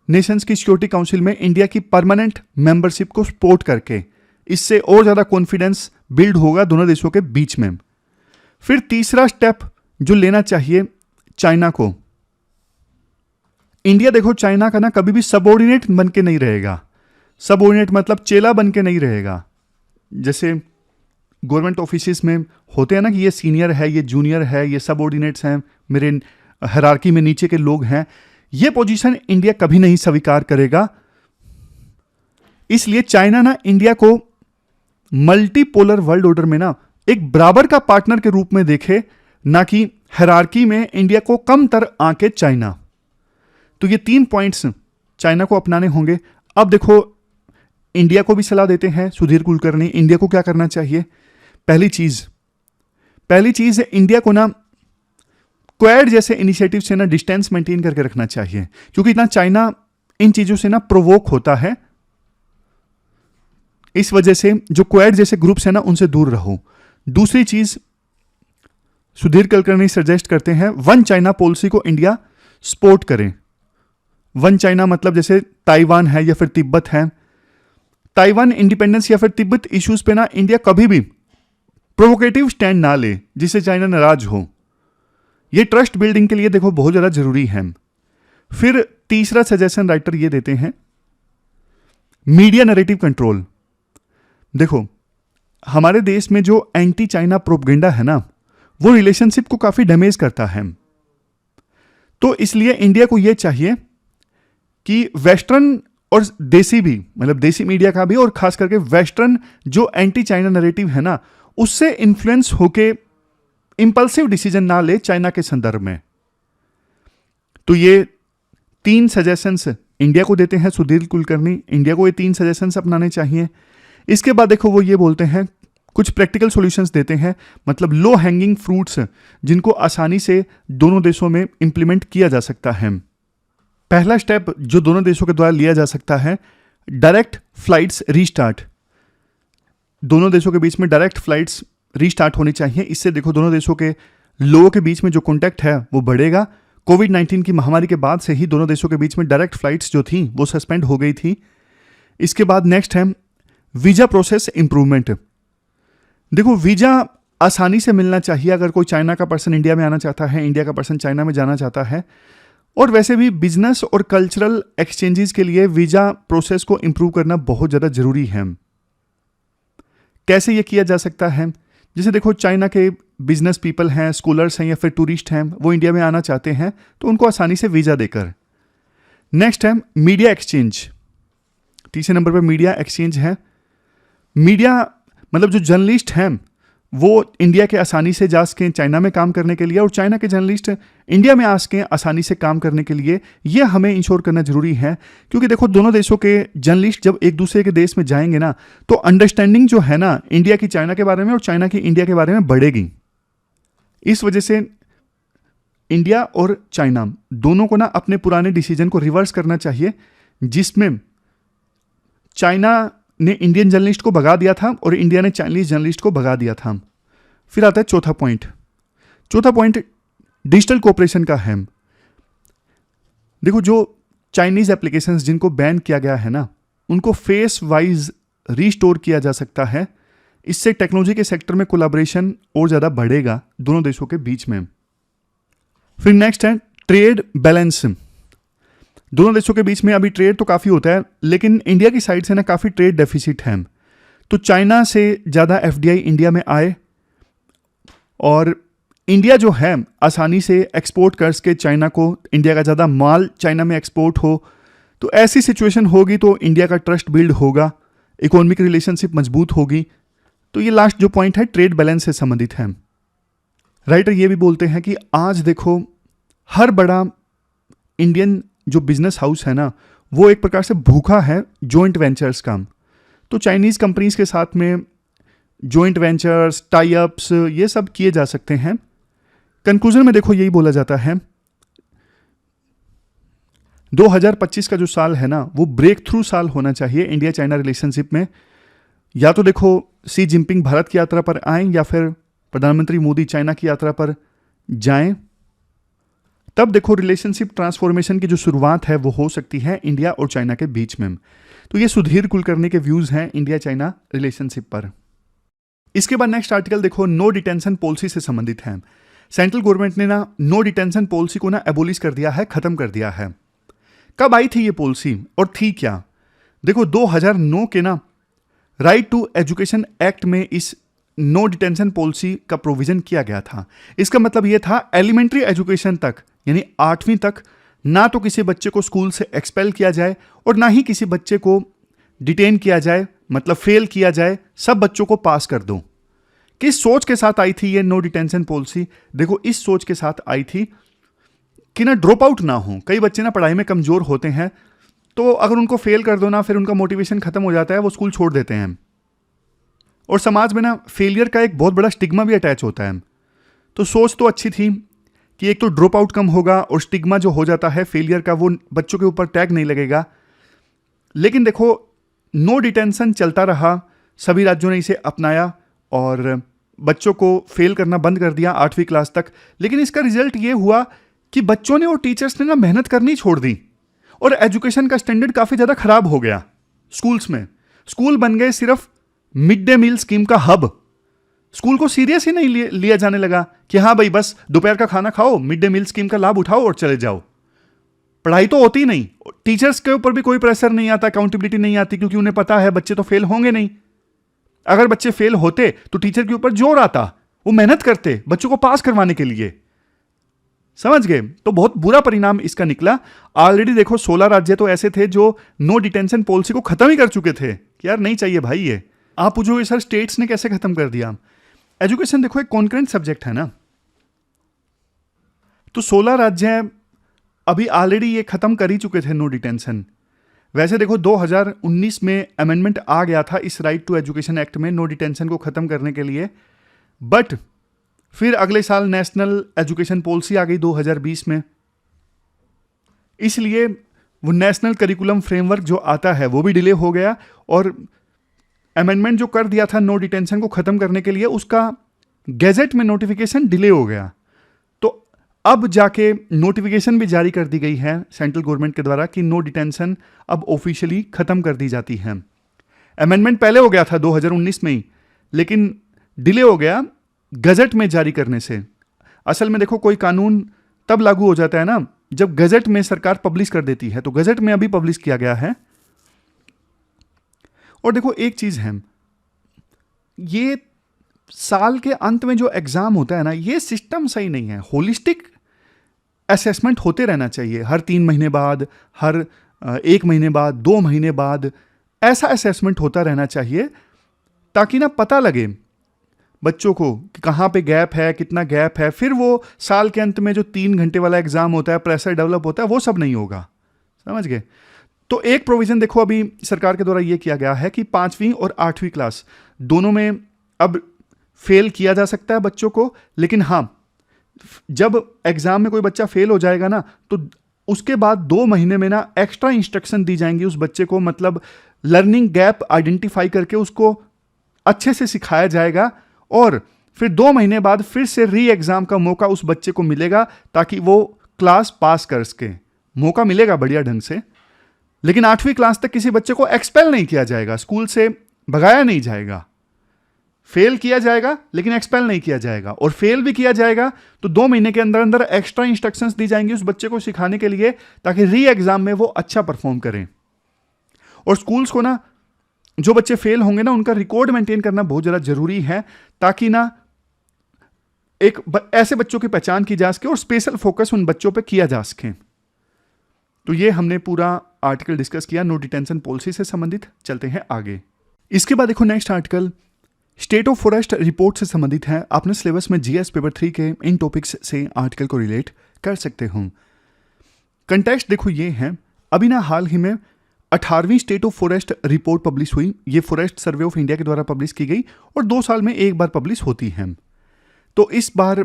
नेशंस की सिक्योरिटी काउंसिल में इंडिया की परमानेंट मेंबरशिप को सपोर्ट करके। इससे और ज्यादा कॉन्फिडेंस बिल्ड होगा दोनों देशों के बीच में। फिर तीसरा स्टेप जो लेना चाहिए चाइना को, इंडिया देखो चाइना का ना कभी भी सबऑर्डिनेट बन के नहीं रहेगा। सबऑर्डिनेट मतलब चेला बन के नहीं रहेगा। जैसे गवर्नमेंट ऑफिसेस में होते हैं ना कि ये सीनियर है, ये जूनियर है, ये सबऑर्डिनेट्स हैं, मेरे हायरार्की में नीचे के लोग हैं। ये पोजीशन इंडिया कभी नहीं स्वीकार करेगा। इसलिए चाइना ना इंडिया को मल्टीपोलर वर्ल्ड ऑर्डर में ना एक बराबर का पार्टनर के रूप में देखे, ना कि हायरार्की में इंडिया को कमतर आंके चाइना। तो ये 3 पॉइंट्स चाइना को अपनाने होंगे। अब देखो इंडिया को भी सलाह देते हैं सुधीर कुलकर्णी, इंडिया को क्या करना चाहिए। पहली चीज है इंडिया को ना क्वाड जैसे इनिशिएटिव से ना डिस्टेंस मेंटेन करके रखना चाहिए, क्योंकि इतना चाइना इन चीजों से ना प्रोवोक होता है। इस वजह से जो क्वाड जैसे ग्रुप्स है ना उनसे दूर रहो। दूसरी चीज सुधीर कुलकर्णी सजेस्ट करते हैं वन चाइना पॉलिसी को इंडिया सपोर्ट करें। वन चाइना मतलब जैसे ताइवान है या फिर तिब्बत है, ताइवान इंडिपेंडेंस या फिर तिब्बत इश्यूज पे ना इंडिया कभी भी प्रोवोकेटिव स्टैंड ना ले जिससे चाइना नाराज हो। ये ट्रस्ट बिल्डिंग के लिए देखो बहुत ज़्यादा जरूरी है। फिर तीसरा सजेशन राइटर ये देते हैं, मीडिया नैरेटिव कंट्रोल। देखो हमारे देश में जो एंटी चाइना प्रोपगेंडा है ना, वो रिलेशनशिप को काफी डैमेज करता है। तो इसलिए इंडिया को यह चाहिए कि वेस्टर्न और देसी भी, मतलब देसी मीडिया का भी और खास करके वेस्टर्न जो एंटी चाइना नैरेटिव है ना, उससे इन्फ्लुएंस होके इंपल्सिव डिसीजन ना ले चाइना के संदर्भ में। तो ये 3 सजेशंस इंडिया को देते हैं सुधीर कुलकर्णी। इंडिया को ये 3 सजेशंस अपनाने चाहिए। इसके बाद देखो वो ये बोलते हैं, कुछ प्रैक्टिकल सॉल्यूशंस देते हैं, मतलब लो हैंगिंग फ्रूट्स जिनको आसानी से दोनों देशों में इंप्लीमेंट किया जा सकता है। पहला स्टेप जो दोनों देशों के द्वारा लिया जा सकता है, डायरेक्ट फ्लाइट्स रीस्टार्ट। दोनों देशों के बीच में डायरेक्ट फ्लाइट्स रीस्टार्ट होनी चाहिए। इससे देखो दोनों देशों के लोगों के बीच में जो कॉन्टैक्ट है वो बढ़ेगा। कोविड-19 की महामारी के बाद से ही दोनों देशों के बीच में डायरेक्ट फ्लाइट्स जो थी वो सस्पेंड हो गई थी। इसके बाद नेक्स्ट है वीजा प्रोसेस इंप्रूवमेंट। देखो वीजा आसानी से मिलना चाहिए अगर कोई चाइना का पर्सन इंडिया में आना चाहता है, इंडिया का पर्सन चाइना में जाना चाहता है। और वैसे भी बिजनेस और कल्चरल एक्सचेंजेस के लिए वीजा प्रोसेस को इंप्रूव करना बहुत ज़्यादा जरूरी है। कैसे ये किया जा सकता है? जैसे देखो चाइना के बिजनेस पीपल हैं, स्कॉलर्स हैं या फिर टूरिस्ट हैं, वो इंडिया में आना चाहते हैं तो उनको आसानी से वीज़ा देकर। नेक्स्ट है मीडिया एक्सचेंज। तीसरे नंबर पर मीडिया एक्सचेंज है। मीडिया मतलब जो जर्नलिस्ट हैं वो इंडिया के आसानी से जा सकें चाइना में काम करने के लिए, और चाइना के जर्नलिस्ट इंडिया में आ सकें आसानी से काम करने के लिए, ये हमें इंश्योर करना जरूरी है। क्योंकि देखो दोनों देशों के जर्नलिस्ट जब एक दूसरे के देश में जाएंगे ना, तो अंडरस्टैंडिंग जो है ना इंडिया की चाइना के बारे में और चाइना की इंडिया के बारे में बढ़ेगी। इस वजह से इंडिया और चाइना दोनों को ना अपने पुराने डिसीजन को रिवर्स करना चाहिए, जिसमें चाइना ने इंडियन जर्नलिस्ट को भगा दिया था और इंडिया ने चाइनीज जर्नलिस्ट को भगा दिया था। फिर आता है चौथा पॉइंट। चौथा पॉइंट डिजिटल कोऑपरेशन का है। देखो जो चाइनीज एप्लीकेशंस जिनको बैन किया गया है ना, उनको फेस वाइज रीस्टोर किया जा सकता है। इससे टेक्नोलॉजी के सेक्टर में कोलैबोरेशन और ज़्यादा बढ़ेगा दोनों देशों के बीच में। फिर नेक्स्ट है ट्रेड बैलेंस। दोनों देशों के बीच में अभी ट्रेड तो काफ़ी होता है, लेकिन इंडिया की साइड से ना काफ़ी ट्रेड डेफिसिट है। तो चाइना से ज़्यादा एफडीआई इंडिया में आए और इंडिया जो है आसानी से एक्सपोर्ट कर सके चाइना को, इंडिया का ज़्यादा माल चाइना में एक्सपोर्ट हो। तो ऐसी सिचुएशन होगी तो इंडिया का ट्रस्ट बिल्ड होगा, इकोनॉमिक रिलेशनशिप मजबूत होगी। तो ये लास्ट जो पॉइंट है ट्रेड बैलेंस से संबंधित है। राइटर ये भी बोलते हैं कि आज देखो हर बड़ा इंडियन जो बिजनेस हाउस है ना, वो एक प्रकार से भूखा है जॉइंट वेंचर्स का। तो चाइनीज कंपनीज के साथ में जॉइंट वेंचर्स, टाई अप्स, ये सब किए जा सकते हैं। कंक्लूजन में देखो यही बोला जाता है 2025 का जो साल है ना, वो ब्रेक थ्रू साल होना चाहिए इंडिया चाइना रिलेशनशिप में। या तो देखो शी जिनपिंग भारत की यात्रा पर आएं या फिर प्रधानमंत्री मोदी चाइना की यात्रा पर जाएं, तब देखो रिलेशनशिप ट्रांसफॉर्मेशन की जो शुरुआत है वो हो सकती है इंडिया और चाइना के बीच में। तो ये सुधीर कुलकर्णी के व्यूज हैं इंडिया चाइना रिलेशनशिप पर। इसके बाद नेक्स्ट आर्टिकल देखो नो डिटेंशन पॉलिसी से संबंधित है। सेंट्रल गवर्नमेंट ने ना नो डिटेंशन पॉलिसी को ना एबोलिश कर दिया है, खत्म कर दिया है। कब आई थी ये पॉलिसी और थी क्या? देखो 2009 के ना राइट टू एजुकेशन एक्ट में इस नो डिटेंशन पॉलिसी का प्रोविजन किया गया था। इसका मतलब यह था एलिमेंट्री एजुकेशन तक, यानी 8वीं तक, ना तो किसी बच्चे को स्कूल से एक्सपेल किया जाए और ना ही किसी बच्चे को डिटेन किया जाए, मतलब फेल किया जाए, सब बच्चों को पास कर दो। किस सोच के साथ आई थी ये नो डिटेंशन पॉलिसी? देखो इस सोच के साथ आई थी कि ना ड्रॉप आउट ना हो। कई बच्चे ना पढ़ाई में कमजोर होते हैं, तो अगर उनको फेल कर दो ना, फिर उनका मोटिवेशन खत्म हो जाता है, वो स्कूल छोड़ देते हैं। और समाज में ना फेलियर का एक बहुत बड़ा स्टिग्मा भी अटैच होता है। तो सोच तो अच्छी थी कि एक तो ड्रॉप आउट कम होगा और स्टिग्मा जो हो जाता है फेलियर का वो बच्चों के ऊपर टैग नहीं लगेगा। लेकिन देखो नो डिटेंशन चलता रहा, सभी राज्यों ने इसे अपनाया और बच्चों को फेल करना बंद कर दिया 8वीं क्लास तक। लेकिन इसका रिजल्ट ये हुआ कि बच्चों ने और टीचर्स ने ना मेहनत करनी छोड़ दी और एजुकेशन का स्टैंडर्ड काफ़ी ज़्यादा खराब हो गया स्कूल्स में। स्कूल बन गए सिर्फ मिड डे मील स्कीम का हब। स्कूल को सीरियस ही नहीं लिया जाने लगा कि हाँ भाई बस दोपहर का खाना खाओ, मिड डे मील स्कीम का लाभ उठाओ और चले जाओ। पढ़ाई तो होती नहीं, टीचर्स के ऊपर भी कोई प्रेशर नहीं आता, अकाउंटेबिलिटी नहीं आती, क्योंकि उन्हें पता है बच्चे तो फेल होंगे नहीं। अगर बच्चे फेल होते तो टीचर के ऊपर जोर आता, वो मेहनत करते बच्चों को पास करवाने के लिए। समझ गए? तो बहुत बुरा परिणाम इसका निकला। ऑलरेडी देखो 16 राज्य तो ऐसे थे जो नो डिटेंशन पॉलिसी को खत्म ही कर चुके थे कि यार नहीं चाहिए भाई ये। आप पूछोगे सर स्टेट्स ने कैसे खत्म कर दिया? एजुकेशन देखो एक कॉन्करेंट सब्जेक्ट है ना, तो 16 राज्य अभी ऑलरेडी ये खत्म कर ही चुके थे नो डिटेंशन। वैसे देखो 2019 में अमेंडमेंट आ गया था इस राइट टू एजुकेशन एक्ट में नो डिटेंशन को खत्म करने के लिए, बट फिर अगले साल नेशनल एजुकेशन पॉलिसी आ गई 2020 में, इसलिए वो नेशनल करिकुलम फ्रेमवर्क जो आता है वो भी डिले हो गया, और अमेंडमेंट जो कर दिया था नो डिटेंशन को खत्म करने के लिए उसका गैजेट में नोटिफिकेशन डिले हो गया। तो अब जाके नोटिफिकेशन भी जारी कर दी गई है सेंट्रल गवर्नमेंट के द्वारा कि नो डिटेंशन अब ऑफिशियली खत्म कर दी जाती है। अमेंडमेंट पहले हो गया था 2019 में ही, लेकिन डिले हो गया गजट में जारी करने से। असल में देखो कोई कानून तब लागू हो जाता है ना जब गजट में सरकार पब्लिश कर देती है, तो गजट में अभी पब्लिश किया गया है। और देखो एक चीज है, ये साल के अंत में जो एग्जाम होता है ना, ये सिस्टम सही नहीं है। होलिस्टिक असेसमेंट होते रहना चाहिए, हर 3 महीने बाद, हर 1 महीने बाद, 2 महीने बाद ऐसा असेसमेंट होता रहना चाहिए, ताकि ना पता लगे बच्चों को कि कहाँ पे गैप है, कितना गैप है। फिर वो साल के अंत में जो 3 घंटे वाला एग्जाम होता है, प्रेशर डेवलप होता है, वो सब नहीं होगा। समझ गए? तो एक प्रोविजन देखो अभी सरकार के द्वारा ये किया गया है कि 5वीं और 8वीं क्लास दोनों में अब फेल किया जा सकता है बच्चों को, लेकिन हाँ जब एग्जाम में कोई बच्चा फेल हो जाएगा ना, तो उसके बाद 2 महीने में ना एक्स्ट्रा इंस्ट्रक्शन दी जाएंगी उस बच्चे को, मतलब लर्निंग गैप आइडेंटिफाई करके उसको अच्छे से सिखाया जाएगा, और फिर 2 महीने बाद फिर से री एग्जाम का मौका उस बच्चे को मिलेगा ताकि वो क्लास पास कर सके। मौका मिलेगा बढ़िया ढंग से, लेकिन 8वीं क्लास तक किसी बच्चे को एक्सपेल नहीं किया जाएगा, स्कूल से भगाया नहीं जाएगा। फेल किया जाएगा लेकिन एक्सपेल नहीं किया जाएगा, और फेल भी किया जाएगा तो 2 महीने के अंदर अंदर एक्स्ट्रा इंस्ट्रक्शंस दी जाएंगी उस बच्चे को सिखाने के लिए, ताकि री एग्जाम में वो अच्छा परफॉर्म करें। और स्कूल्स को ना जो बच्चे फेल होंगे ना उनका रिकॉर्ड मेंटेन करना बहुत ज़्यादा जरूरी है, ताकि ना एक ऐसे बच्चों की पहचान की जा सके और स्पेशल फोकस उन बच्चों पे किया जा सके। तो ये हमने पूरा आर्टिकल डिस्कस किया नो डिटेंशन पॉलिसी से संबंधित। चलते हैं आगे। इसके बाद देखो next article state of forest report से संबंधित है। आपने सिलेबस में जीएस पेपर 3 के इन टॉपिक्स से आर्टिकल को रिलेट कर सकते हो। कंटेक्स्ट देखो ये है, अभी ना हाल ही में 18वीं state of forest report publish हुई। ये फॉरेस्ट सर्वे ऑफ इंडिया के द्वारा पब्लिश की गई और 2 साल में एक बार पब्लिश होती है। तो इस बार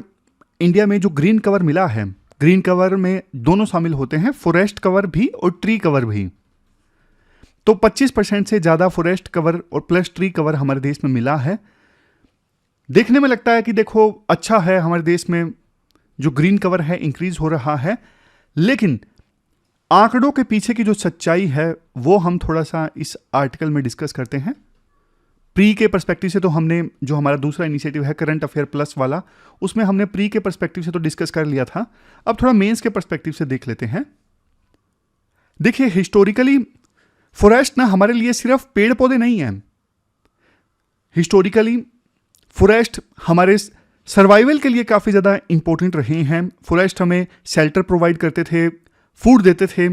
इंडिया में जो ग्रीन कवर मिला है, ग्रीन कवर में दोनों शामिल होते हैं, फॉरेस्ट कवर भी और ट्री कवर भी। तो 25% से ज़्यादा फॉरेस्ट कवर और प्लस ट्री कवर हमारे देश में मिला है। देखने में लगता है कि देखो अच्छा है, हमारे देश में जो ग्रीन कवर है इंक्रीज हो रहा है, लेकिन आंकड़ों के पीछे की जो सच्चाई है वो हम थोड़ा सा इस आर्टिकल में डिस्कस करते हैं। प्री के पर्सपेक्टिव से तो हमने जो हमारा दूसरा इनिशिएटिव है करंट अफेयर प्लस वाला, उसमें हमने प्री के पर्सपेक्टिव से तो डिस्कस कर लिया था। अब थोड़ा मेंस के पर्सपेक्टिव से देख लेते हैं। देखिए हिस्टोरिकली फॉरेस्ट ना हमारे लिए सिर्फ पेड़ पौधे नहीं हैं। हिस्टोरिकली फॉरेस्ट हमारे सर्वाइवल के लिए काफ़ी ज़्यादा इंपॉर्टेंट रहे हैं। फॉरेस्ट हमें शेल्टर प्रोवाइड करते थे, फूड देते थे,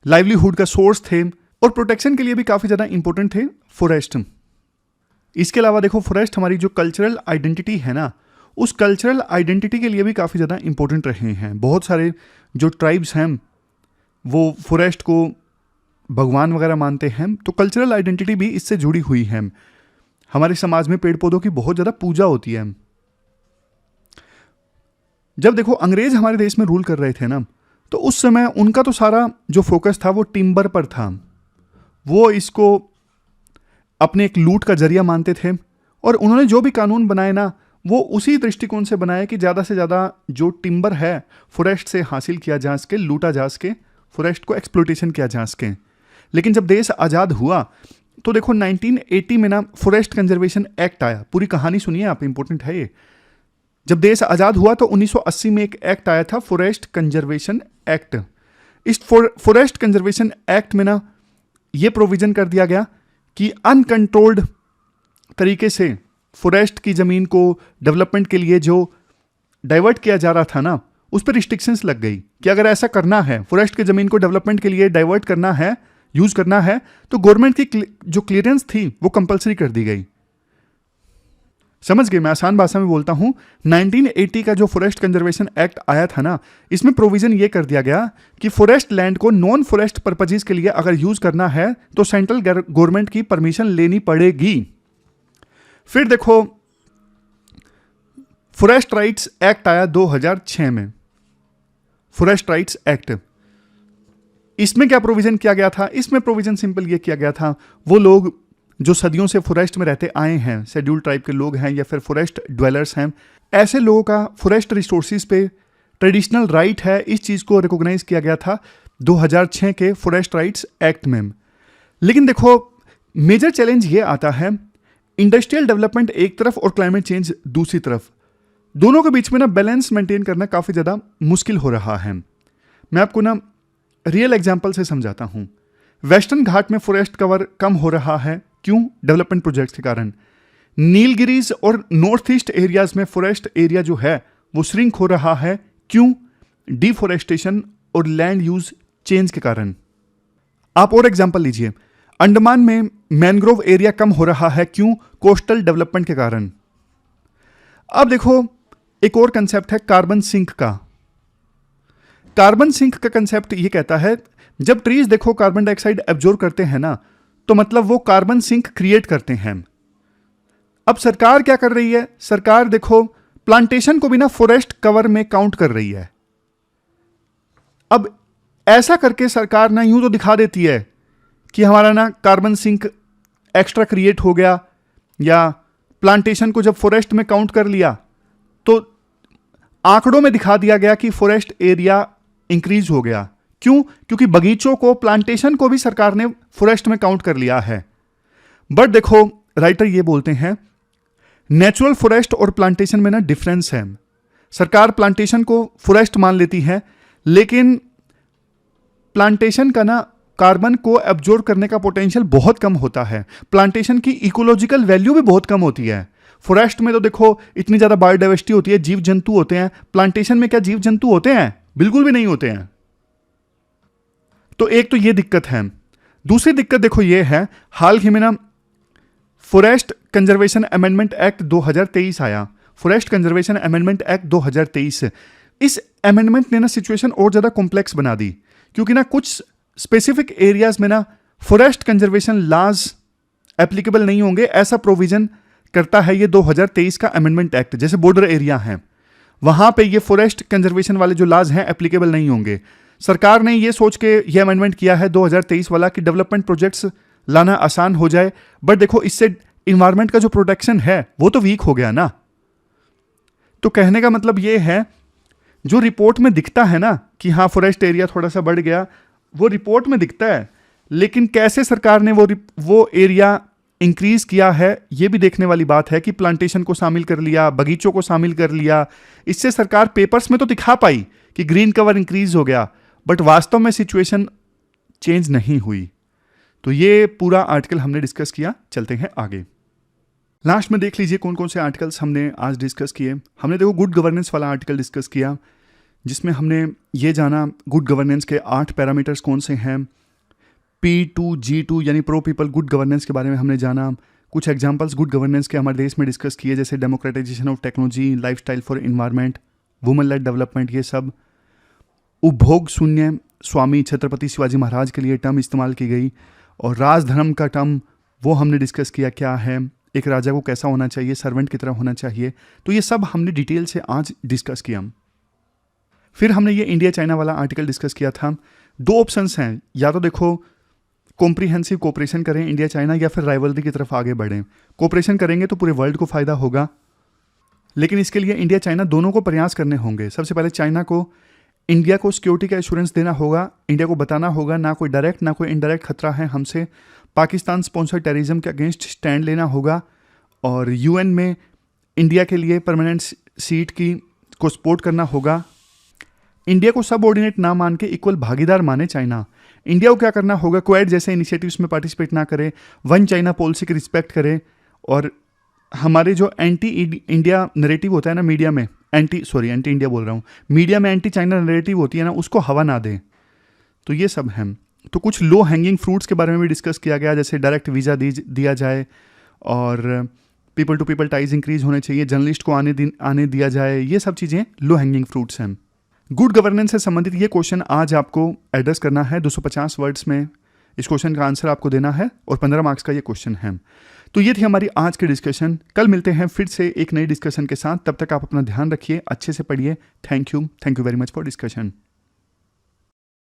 लाइवलीहुड का सोर्स थे, और प्रोटेक्शन के लिए भी काफ़ी ज़्यादा इंपॉर्टेंट थे फॉरेस्ट। इसके अलावा देखो फॉरेस्ट हमारी जो कल्चरल आइडेंटिटी है ना, उस कल्चरल आइडेंटिटी के लिए भी काफ़ी ज़्यादा इंपॉर्टेंट रहे हैं। बहुत सारे जो ट्राइब्स हैं वो फॉरेस्ट को भगवान वगैरह मानते हैं, तो कल्चरल आइडेंटिटी भी इससे जुड़ी हुई है। हमारे समाज में पेड़ पौधों की बहुत ज़्यादा पूजा होती है। जब देखो अंग्रेज हमारे देश में रूल कर रहे थे ना, तो उस समय उनका तो सारा जो फोकस था वो टिम्बर पर था। वो इसको अपने एक लूट का जरिया मानते थे, और उन्होंने जो भी कानून बनाए ना वो उसी दृष्टिकोण से बनाए कि ज़्यादा से ज़्यादा जो टिम्बर है फॉरेस्ट से हासिल किया जा सके, लूटा जा सके, फॉरेस्ट को एक्सप्लोटेशन किया जा सके। लेकिन जब देश आज़ाद हुआ तो देखो 1980 में ना फॉरेस्ट कंजर्वेशन एक्ट आया। पूरी कहानी सुनिए आप, इंपॉर्टेंट है ये। जब देश आज़ाद हुआ तो 1980 में एक एक्ट आया था, फॉरेस्ट कंजर्वेशन एक्ट। इस फॉरेस्ट कंजर्वेशन एक्ट में ना ये प्रोविजन कर दिया गया कि अनकंट्रोल्ड तरीके से फॉरेस्ट की ज़मीन को डेवलपमेंट के लिए जो डाइवर्ट किया जा रहा था ना, उस पर रिस्ट्रिक्शंस लग गई कि अगर ऐसा करना है, फॉरेस्ट की ज़मीन को डेवलपमेंट के लिए डाइवर्ट करना है, यूज़ करना है, तो गवर्नमेंट की जो क्लियरेंस थी वो कंपलसरी कर दी गई। समझ गए? मैं आसान भाषा में बोलता हूं। 1980 का जो फॉरेस्ट कंजर्वेशन एक्ट आया था ना, इसमें प्रोविजन ये कर दिया गया कि फॉरेस्ट लैंड को नॉन फॉरेस्ट पर्पजेज के लिए अगर यूज करना है तो सेंट्रल गवर्नमेंट की परमिशन लेनी पड़ेगी। फिर देखो फॉरेस्ट राइट्स एक्ट आया 2006 में, फॉरेस्ट राइट्स एक्ट। इसमें क्या प्रोविजन किया गया था? इसमें प्रोविजन सिंपल ये किया गया था, वो लोग जो सदियों से फॉरेस्ट में रहते आए हैं, शेड्यूल्ड ट्राइब के लोग हैं या फिर फॉरेस्ट ड्वेलर्स हैं, ऐसे लोगों का फॉरेस्ट रिसोर्सेज पे ट्रेडिशनल राइट है, इस चीज़ को रिकॉग्नाइज किया गया था 2006 के फॉरेस्ट राइट्स एक्ट में। लेकिन देखो मेजर चैलेंज ये आता है, इंडस्ट्रियल डेवलपमेंट एक तरफ और क्लाइमेट चेंज दूसरी तरफ, दोनों के बीच में ना बैलेंस मेंटेन करना काफ़ी ज़्यादा मुश्किल हो रहा है। मैं आपको ना रियल एग्जाम्पल से समझाता हूँ। वेस्टर्न घाट में फॉरेस्ट कवर कम हो रहा है, क्यों? डेवलपमेंट प्रोजेक्ट्स के कारण। नीलगिरीज और नॉर्थ ईस्ट एरियाज में फॉरेस्ट एरिया जो है वो श्रिंक हो रहा है, क्यों? डिफॉरेस्टेशन और लैंड यूज चेंज के कारण। आप और एग्जांपल लीजिए, अंडमान में मैनग्रोव एरिया कम हो रहा है, क्यों? कोस्टल डेवलपमेंट के कारण। अब देखो एक और कंसेप्ट है कार्बन सिंक का। कार्बन सिंक का कंसेप्ट ये कहता है, जब ट्रीज देखो कार्बन डाइऑक्साइड एब्जॉर्ब करते हैं ना, तो मतलब वो कार्बन सिंक क्रिएट करते हैं। अब सरकार क्या कर रही है? सरकार देखो प्लांटेशन को भी ना फॉरेस्ट कवर में काउंट कर रही है। अब ऐसा करके सरकार ना यूं तो दिखा देती है कि हमारा ना कार्बन सिंक एक्स्ट्रा क्रिएट हो गया, या प्लांटेशन को जब फॉरेस्ट में काउंट कर लिया तो आंकड़ों में दिखा दिया गया कि फॉरेस्ट एरिया इंक्रीज हो गया। क्यों? क्योंकि बगीचों को, प्लांटेशन को भी सरकार ने फॉरेस्ट में काउंट कर लिया है। बट देखो राइटर ये बोलते हैं, नेचुरल फॉरेस्ट और प्लांटेशन में ना डिफरेंस है। सरकार प्लांटेशन को फॉरेस्ट मान लेती है, लेकिन प्लांटेशन का ना कार्बन को एब्जॉर्ब करने का पोटेंशियल बहुत कम होता है। प्लांटेशन की इकोलॉजिकल वैल्यू भी बहुत कम होती है। फॉरेस्ट में तो देखो इतनी ज्यादा बायोडाइवर्सिटी होती है, जीव जंतु होते हैं। प्लांटेशन में क्या जीव जंतु होते हैं? बिल्कुल भी नहीं होते हैं। तो एक तो ये दिक्कत है। दूसरी दिक्कत देखो ये है, हाल ही में ना फॉरेस्ट कंजर्वेशन अमेंडमेंट एक्ट 2023 आया, फॉरेस्ट कंजर्वेशन अमेंडमेंट एक्ट 2023। इस अमेंडमेंट ने ना सिचुएशन और ज्यादा कॉम्प्लेक्स बना दी, क्योंकि ना कुछ स्पेसिफिक एरियाज में ना फॉरेस्ट कंजर्वेशन लॉज एप्लीकेबल नहीं होंगे, ऐसा प्रोविजन करता है ये 2023 का अमेंडमेंट एक्ट। जैसे बॉर्डर एरिया है, वहां पे ये फॉरेस्ट कंजर्वेशन वाले जो लॉज हैं एप्लीकेबल नहीं होंगे। सरकार ने ये सोच के ये अमेंडमेंट किया है 2023 वाला कि डेवलपमेंट प्रोजेक्ट्स लाना आसान हो जाए, बट देखो इससे इन्वायरमेंट का जो प्रोटेक्शन है वो तो वीक हो गया ना। तो कहने का मतलब ये है, जो रिपोर्ट में दिखता है ना कि हाँ फॉरेस्ट एरिया थोड़ा सा बढ़ गया, वो रिपोर्ट में दिखता है, लेकिन कैसे सरकार ने वो एरिया इंक्रीज किया है ये भी देखने वाली बात है कि प्लांटेशन को शामिल कर लिया, बगीचों को शामिल कर लिया। इससे सरकार पेपर्स में तो दिखा पाई कि ग्रीन कवर इंक्रीज हो गया, बट वास्तव में सिचुएशन चेंज नहीं हुई। तो ये पूरा आर्टिकल हमने डिस्कस किया। चलते हैं आगे। लास्ट में देख लीजिए कौन कौन से आर्टिकल्स हमने आज डिस्कस किए। हमने देखो गुड गवर्नेंस वाला आर्टिकल डिस्कस किया, जिसमें हमने ये जाना गुड गवर्नेंस के 8 पैरामीटर्स कौन से हैं। P2G2 यानी प्रो पीपल गुड गवर्नेंस के बारे में हमने जाना। कुछ एग्जांपल्स गुड गवर्नेंस के हमारे देश में डिस्कस किए, जैसे democratisation of technology, lifestyle for environment, women lead development, ये सब। उपभोग शून्य स्वामी छत्रपति शिवाजी महाराज के लिए टर्म इस्तेमाल की गई, और राजधर्म का टर्म वो हमने डिस्कस किया क्या है, एक राजा को कैसा होना चाहिए, सर्वेंट की तरह होना चाहिए। तो ये सब हमने डिटेल से आज डिस्कस किया। फिर हमने ये इंडिया चाइना वाला आर्टिकल डिस्कस किया था। 2 ऑप्शंस हैं, या तो देखो कॉम्प्रिहेंसिव कोऑपरेशन करें इंडिया चाइना, या फिर राइवलरी की तरफ आगे बढ़ें। कोऑपरेशन करेंगे तो पूरे वर्ल्ड को फायदा होगा, लेकिन इसके लिए इंडिया चाइना दोनों को प्रयास करने होंगे। सबसे पहले चाइना को इंडिया को सिक्योरिटी का एश्योरेंस देना होगा, इंडिया को बताना होगा ना कोई डायरेक्ट ना कोई इनडायरेक्ट खतरा है हमसे। पाकिस्तान स्पॉन्सर टेररिज्म के अगेंस्ट स्टैंड लेना होगा और यूएन में इंडिया के लिए परमानेंट सीट को सपोर्ट करना होगा। इंडिया को सबऑर्डिनेट ना मान के इक्वल भागीदार माने चाइना। इंडिया को क्या करना होगा, क्वेड जैसे इनिशिएटिव्स में पार्टिसिपेट ना करे, वन चाइना पॉलिसी की रिस्पेक्ट करे और हमारे जो एंटी इंडिया नैरेटिव होता है ना मीडिया में, एंटी इंडिया बोल रहा हूँ, मीडिया में एंटी चाइना नैरेटिव होती है ना, उसको हवा ना दें। तो ये सब है। तो कुछ लो हैंगिंग फ्रूट्स के बारे में भी डिस्कस किया गया, जैसे डायरेक्ट वीज़ा दिया जाए और people to people ties increase होने चाहिए, जर्नलिस्ट को आने दिया जाए, ये सब चीज़ें लो हैंगिंग फ्रूट्स हैं। गुड गवर्नेंस से संबंधित ये क्वेश्चन आज आपको एड्रेस करना है 250 वर्ड्स में। इस क्वेश्चन का आंसर आपको देना है और 15 मार्क्स का ये क्वेश्चन है। तो ये थी हमारी आज की डिस्कशन। कल मिलते हैं फिर से एक नई डिस्कशन के साथ। तब तक आप अपना ध्यान रखिए, अच्छे से पढ़िए। Thank you very much for discussion.